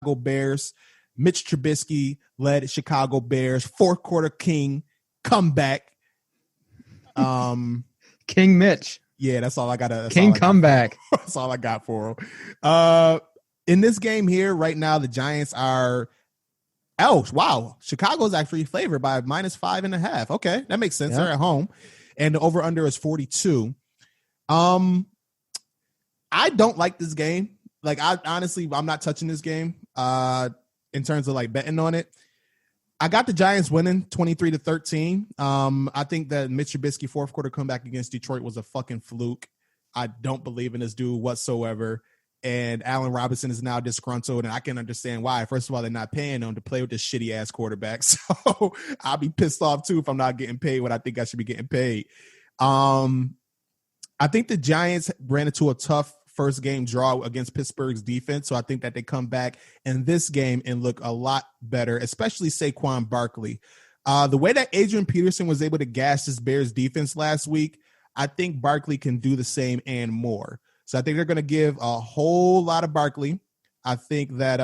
Bears. Mitch Trubisky led Chicago Bears. Fourth quarter king comeback. King Mitch. Yeah, that's all I got. King comeback. That's all I got for him. In this game here, right now, the Giants are. Oh, wow. Chicago's actually favored by -5.5. Okay, that makes sense. Yeah. They're at home. And the over-under is 42. I don't like this game. Like, I'm not touching this game in terms of, like, betting on it. I got the Giants winning 23-13. I think that Mitch Trubisky fourth quarter comeback against Detroit was a fucking fluke. I don't believe in this dude whatsoever. And Allen Robinson is now disgruntled, and I can understand why. First of all, they're not paying him to play with this shitty-ass quarterback. So I'll be pissed off, too, if I'm not getting paid what I think I should be getting paid. I think the Giants ran into a tough first game draw against Pittsburgh's defense, so I think that they come back in this game and look a lot better, especially Saquon Barkley. The way that Adrian Peterson was able to gash this Bears defense last week, I think Barkley can do the same and more. So I think they're going to give a whole lot of Barkley. I think that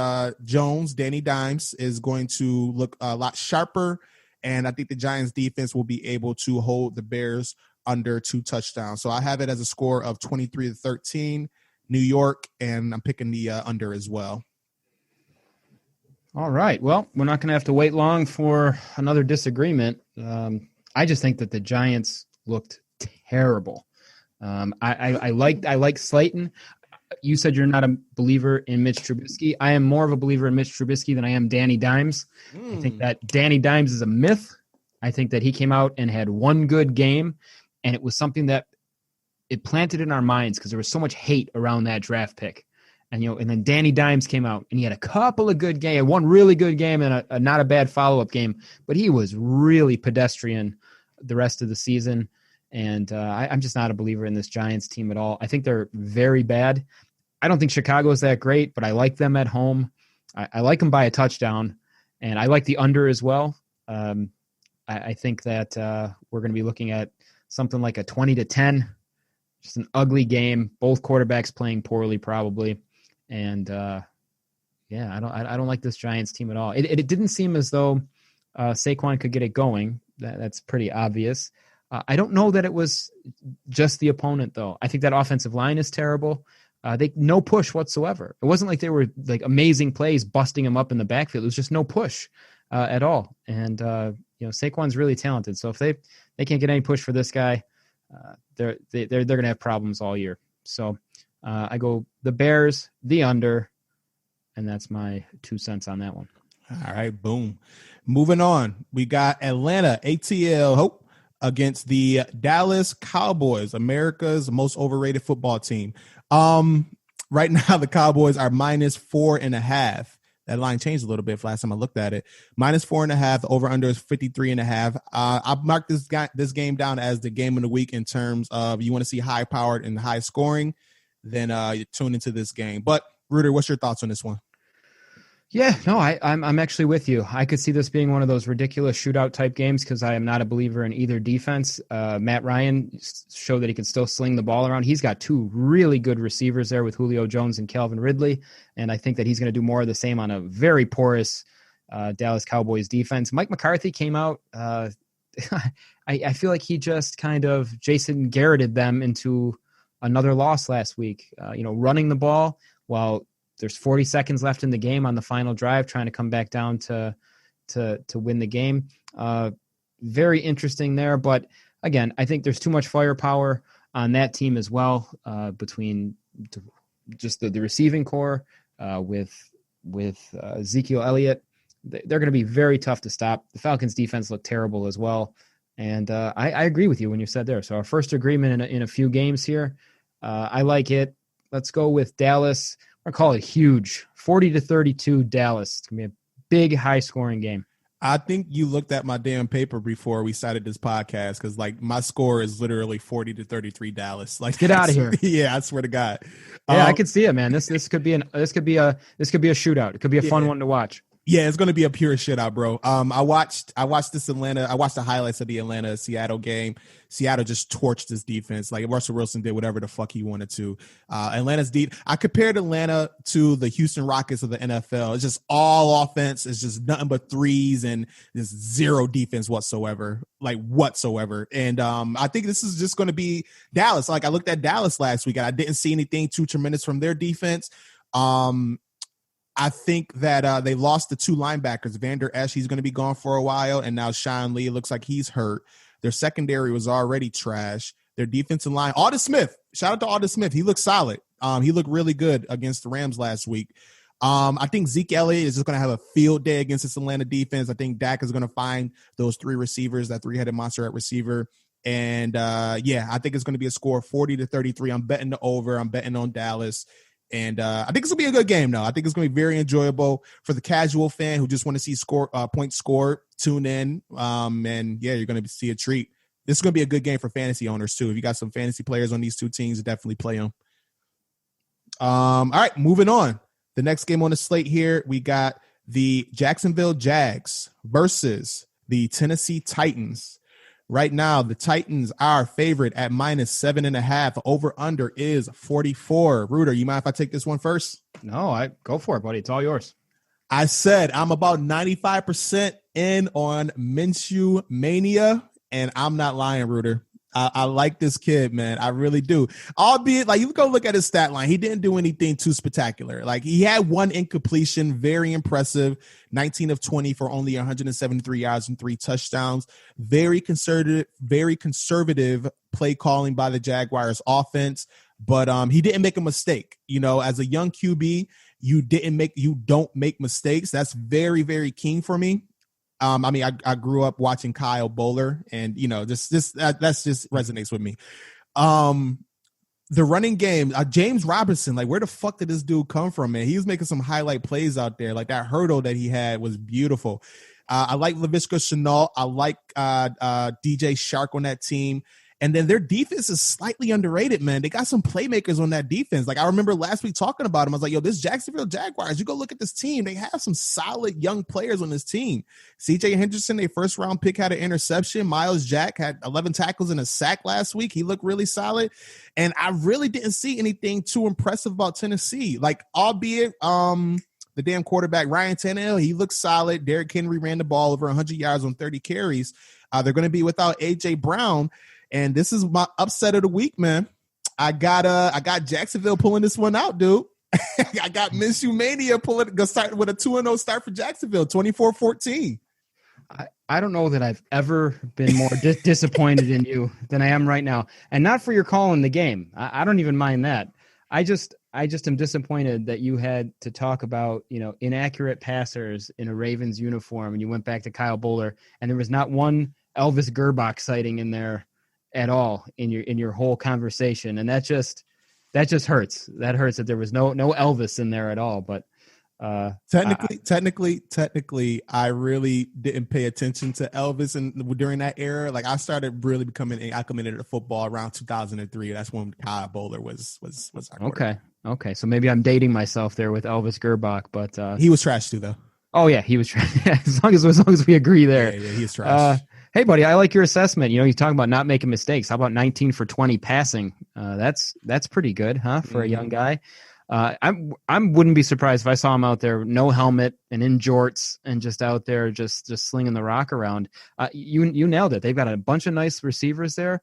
Danny Dimes, is going to look a lot sharper, and I think the Giants defense will be able to hold the Bears under 2 touchdowns. So I have it as a score of 23-13, New York, and I'm picking the under as well. All right. Well, we're not going to have to wait long for another disagreement. I just think that the Giants looked terrible. I like Slayton. You said you're not a believer in Mitch Trubisky. I am more of a believer in Mitch Trubisky than I am Danny Dimes. I think that Danny Dimes is a myth. I think that he came out and had one good game, and it was something that it planted in our minds because there was so much hate around that draft pick. And and then Danny Dimes came out and he had a couple of good games, one really good game and a not a bad follow-up game, but he was really pedestrian the rest of the season. And I'm just not a believer in this Giants team at all. I think they're very bad. I don't think Chicago is that great, but I like them at home. I like them by a touchdown, and I like the under as well. I think that we're going to be looking at something like a 20-10, just an ugly game. Both quarterbacks playing poorly, probably, and I don't like this Giants team at all. It didn't seem as though Saquon could get it going. That's pretty obvious. I don't know that it was just the opponent, though. I think that offensive line is terrible. They no push whatsoever. It wasn't like they were like amazing plays busting him up in the backfield. It was just no push at all. And Saquon's really talented. So if they can't get any push for this guy, they're going to have problems all year. So I go the Bears, the under, and that's my 2 cents on that one. All right, boom. Moving on, we got Atlanta ATL Hope against the Dallas Cowboys, America's most overrated football team. Right now, the Cowboys are -4.5. That line changed a little bit last time I looked at it. -4.5. The over-under is 53.5. I've marked this game down as the game of the week in terms of you want to see high-powered and high scoring, then you tune into this game. But, Rueter, what's your thoughts on this one? Yeah, no, I'm actually with you. I could see this being one of those ridiculous shootout type games because I am not a believer in either defense. Matt Ryan showed that he can still sling the ball around. He's got 2 really good receivers there with Julio Jones and Calvin Ridley, and I think that he's going to do more of the same on a very porous Dallas Cowboys defense. Mike McCarthy came out. I feel like he just kind of Jason Garretted them into another loss last week. Running the ball while there's 40 seconds left in the game on the final drive, trying to come back down to win the game. Very interesting there. But again, I think there's too much firepower on that team as well, between just the receiving core with Ezekiel Elliott. They're going to be very tough to stop. The Falcons defense looked terrible as well. And I agree with you when you said there. So our first agreement in a few games here. I like it. Let's go with Dallas. I call it huge, 40-32 Dallas. It's going to be a big, high-scoring game. I think you looked at my damn paper before we started this podcast because, my score is literally 40-33 Dallas. Get out of here! Yeah, I swear to God. Yeah, I could see it, man. This could be a shootout. It could be a fun one to watch. Yeah, it's gonna be a pure shootout, bro. I watched the highlights of the Atlanta Seattle game. Seattle just torched this defense. Like Russell Wilson did whatever the fuck he wanted to. Atlanta's deep. I compared Atlanta to the Houston Rockets of the NFL. It's just all offense. It's just nothing but threes and there's zero defense whatsoever. And I think this is just gonna be Dallas. Like I looked at Dallas last week and I didn't see anything too tremendous from their defense. I think that they lost the two linebackers. Vander Esch, he's going to be gone for a while, and now Sean Lee looks like he's hurt. Their secondary was already trash. Their defensive line, Aldis Smith, shout out to Aldis Smith. He looked solid. He looked really good against the Rams last week. I think Zeke Elliott is just going to have a field day against this Atlanta defense. I think Dak is going to find those three receivers, that three-headed monster at receiver. And, I think it's going to be a score of 40-33. I'm betting the over. I'm betting on Dallas. And I think it's gonna be a good game, though. I think it's gonna be very enjoyable for the casual fan who just want to see points scored. Tune in, and you're gonna see a treat. This is gonna be a good game for fantasy owners too. If you got some fantasy players on these two teams, definitely play them. All right, moving on. The next game on the slate here, we got the Jacksonville Jags versus the Tennessee Titans. Right now, the Titans are favorite at -7.5. Over under is 44. Rueter, you mind if I take this one first? No, go for it, buddy. It's all yours. I said I'm about 95% in on Minshew mania, and I'm not lying, Rueter. I like this kid, man. I really do. Albeit, like, you go look at his stat line. He didn't do anything too spectacular. Like, he had one incompletion, very impressive, 19 of 20 for only 173 yards and 3 touchdowns. Very conservative play calling by the Jaguars offense. But he didn't make a mistake. You know, as a young QB, you don't make mistakes. That's very, very keen for me. I grew up watching Kyle Bowler, and that's just resonates with me. The running game, James Robinson, like, where the fuck did this dude come from, man? He was making some highlight plays out there. Like, that hurdle that he had was beautiful. I like Laviska Shenault. I like DJ Shark on that team. And then their defense is slightly underrated, man. They got some playmakers on that defense. Like, I remember last week talking about them. I was like, yo, this Jacksonville Jaguars, you go look at this team. They have some solid young players on this team. CJ Henderson, their first round pick, had an interception. Miles Jack had 11 tackles and a sack last week. He looked really solid. And I really didn't see anything too impressive about Tennessee. Like, albeit the damn quarterback, Ryan Tannehill, he looked solid. Derrick Henry ran the ball over 100 yards on 30 carries. They're going to be without A.J. Brown. And this is my upset of the week, man. I got Jacksonville pulling this one out, dude. I got Minshew Mania start with a 2-0 start for Jacksonville, 24-14. I don't know that I've ever been more disappointed in you than I am right now. And not for your call in the game. I don't even mind that. I just am disappointed that you had to talk about, inaccurate passers in a Ravens uniform, and you went back to Kyle Bowler, and there was not one Elvis Gerbach sighting in there at all in your whole conversation. And that just hurts. That hurts that there was no Elvis in there at all. But technically, I really didn't pay attention to Elvis during that era. Like, I started really becoming acclimated to football around 2003. That's when Kyle Bowler was our okay. So maybe I'm dating myself there with Elvis Gerbach, but he was trash too, though. Oh yeah, he was trash. as long as we agree there. Yeah, he's trash. Hey, buddy, I like your assessment. You're talking about not making mistakes. How about 19 for 20 passing? That's pretty good, huh, for a young guy? I wouldn't be surprised if I saw him out there, no helmet and in jorts, and just out there just slinging the rock around. You nailed it. They've got a bunch of nice receivers there.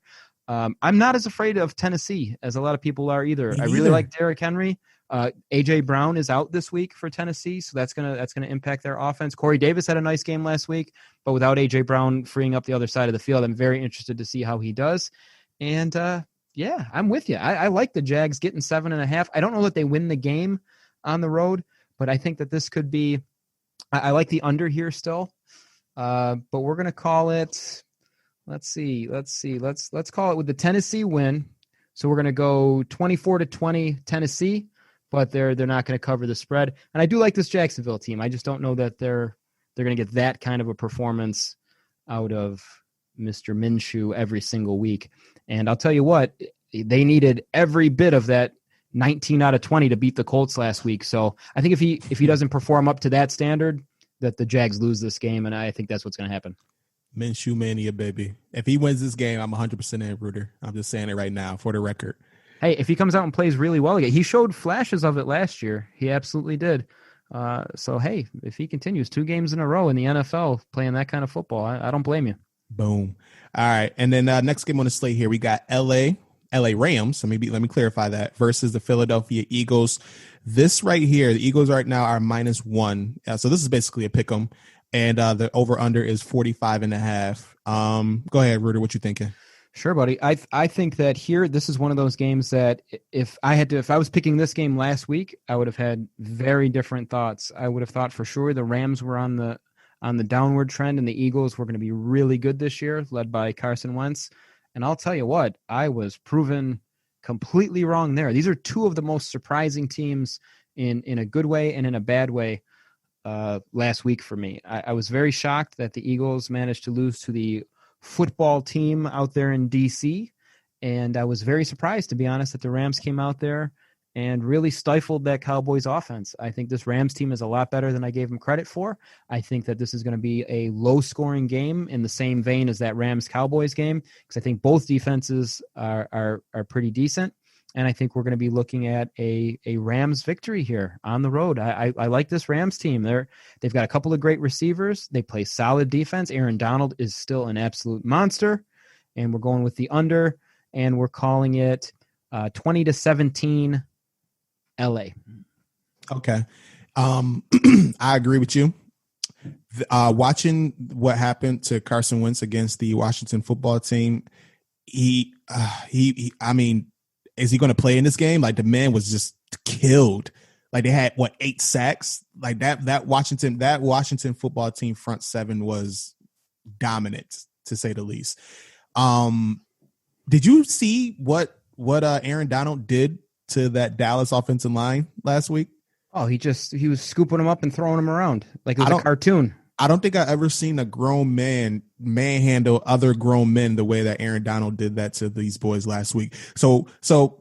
I'm not as afraid of Tennessee as a lot of people are either. I really like Derrick Henry. A.J. Brown is out this week for Tennessee, so that's gonna impact their offense. Corey Davis had a nice game last week, but without A.J. Brown freeing up the other side of the field, I'm very interested to see how he does. And I'm with you. I like the Jags getting 7.5. I don't know that they win the game on the road, but I think that this could be. I like the under here still, but we're gonna call it. Let's see. Let's call it with the Tennessee win. So we're gonna go 24-20 Tennessee. But they're not going to cover the spread. And I do like this Jacksonville team. I just don't know that they're going to get that kind of a performance out of Mr. Minshew every single week. And I'll tell you what, they needed every bit of that 19 out of 20 to beat the Colts last week. So I think if he doesn't perform up to that standard, that the Jags lose this game, and I think that's what's going to happen. Minshew mania, baby. If he wins this game, I'm 100% in, Rueter. I'm just saying it right now for the record. Hey, if he comes out and plays really well again, he showed flashes of it last year. He absolutely did. So, hey, if he continues 2 games in a row in the NFL playing that kind of football, I don't blame you. Boom. All right. And then next game on the slate here, we got LA Rams. So maybe let me clarify that versus the Philadelphia Eagles. This right here, the Eagles right now are -1. So this is basically a pick 'em. And the over under is 45.5. Go ahead, Rueter. What you thinking? Sure, buddy. I think that here, this is one of those games that if I was picking this game last week, I would have had very different thoughts. I would have thought for sure the Rams were on the downward trend and the Eagles were going to be really good this year, led by Carson Wentz. And I'll tell you what, I was proven completely wrong there. These are 2 of the most surprising teams in a good way and in a bad way last week for me. I was very shocked that the Eagles managed to lose to the football team out there in DC, and I was very surprised, to be honest, that the Rams came out there and really stifled that Cowboys offense. I think this Rams team is a lot better than I gave them credit for. I think that this is going to be a low-scoring game in the same vein as that Rams-Cowboys game, because I think both defenses are pretty decent, and I think we're going to be looking at a Rams victory here on the road. I like this Rams team. They've got a couple of great receivers. They play solid defense. Aaron Donald is still an absolute monster, and we're going with the under, and we're calling it 20-17 LA. Okay. I agree with you. Watching what happened to Carson Wentz against the Washington football team, I mean, is he going to play in this game? Like, the man was just killed. Like, they had 8 sacks. Like that Washington football team front 7 was dominant, to say the least. Did you see what Aaron Donald did to that Dallas offensive line last week? Oh, he was scooping them up and throwing them around like it was a cartoon. I don't think I've ever seen a grown man manhandle other grown men the way that Aaron Donald did that to these boys last week. So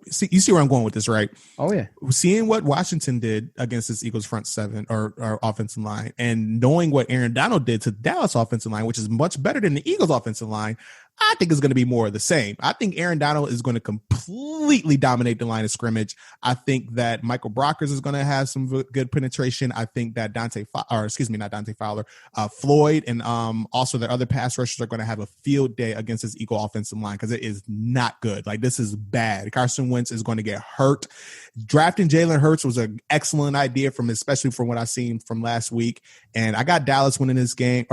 see, you see where I'm going with this, right? Oh, yeah. Seeing what Washington did against this Eagles front 7 or offensive line, and knowing what Aaron Donald did to Dallas offensive line, which is much better than the Eagles offensive line, I think it's going to be more of the same. I think Aaron Donald is going to completely dominate the line of scrimmage. I think that Michael Brockers is going to have some good penetration. I think that Floyd and also their other pass rushers are going to have a field day against this Eagle offensive line, because it is not good. Like, this is bad. Carson Wentz is going to get hurt. Drafting Jalen Hurts was an excellent idea, especially from what I seen from last week. And I got Dallas winning this game,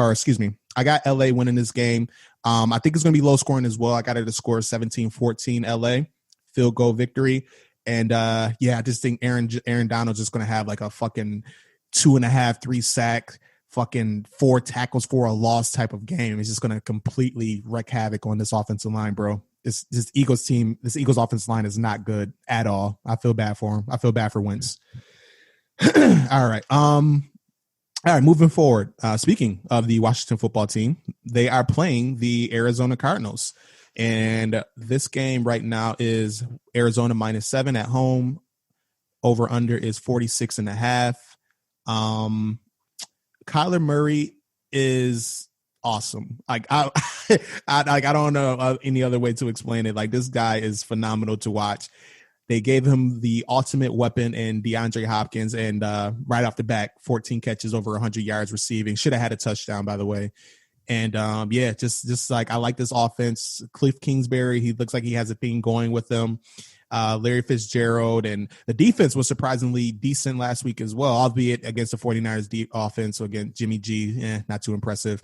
I got LA winning this game. I think it's going to be low scoring as well. I got it to score 17-14 LA, field goal victory. And I just think Aaron Donald's just going to have like a fucking 2.5, 3 sack, fucking 4 tackles for a loss type of game. He's just going to completely wreak havoc on this offensive line, bro. This Eagles offensive line is not good at all. I feel bad for him. I feel bad for Wentz. All right. All right, moving forward. Speaking of the Washington football team, they are playing the Arizona Cardinals. And this game right now is Arizona -7 at home. Over under is 46.5. Kyler Murray is awesome. Like, I don't know any other way to explain it. Like, this guy is phenomenal to watch. They gave him the ultimate weapon in DeAndre Hopkins, and right off the bat, 14 catches, over 100 yards receiving. Should have had a touchdown, by the way. And just like, I like this offense. Cliff Kingsbury, he looks like he has a thing going with them. Larry Fitzgerald, and the defense was surprisingly decent last week as well, albeit against the 49ers offense. So again, Jimmy G, not too impressive.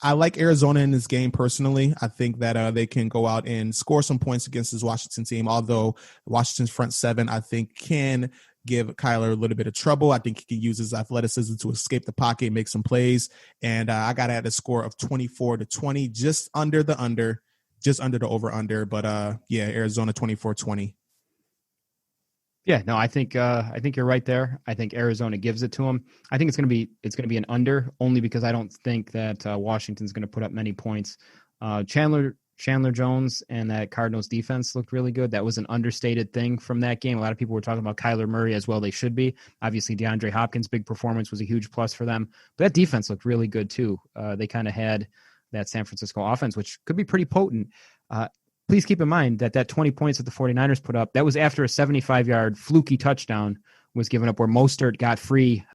I like Arizona in this game personally. I think that they can go out and score some points against this Washington team, although Washington's front 7, I think, can give Kyler a little bit of trouble. I think he can use his athleticism to escape the pocket, make some plays. And I got at a score of 24-20, just under the over-under. But Arizona 24-20. Yeah, no, I think you're right there. I think Arizona gives it to them. I think it's going to be an under, only because I don't think that Washington's going to put up many points. Chandler Chandler Jones and that Cardinals defense looked really good. That was an understated thing from that game. A lot of people were talking about Kyler Murray as well. They should be. Obviously, DeAndre Hopkins' big performance was a huge plus for them. But that defense looked really good, too. They kind of had that San Francisco offense, which could be pretty potent. Please keep in mind that 20 points that the 49ers put up, that was after a 75-yard fluky touchdown was given up where Mostert got free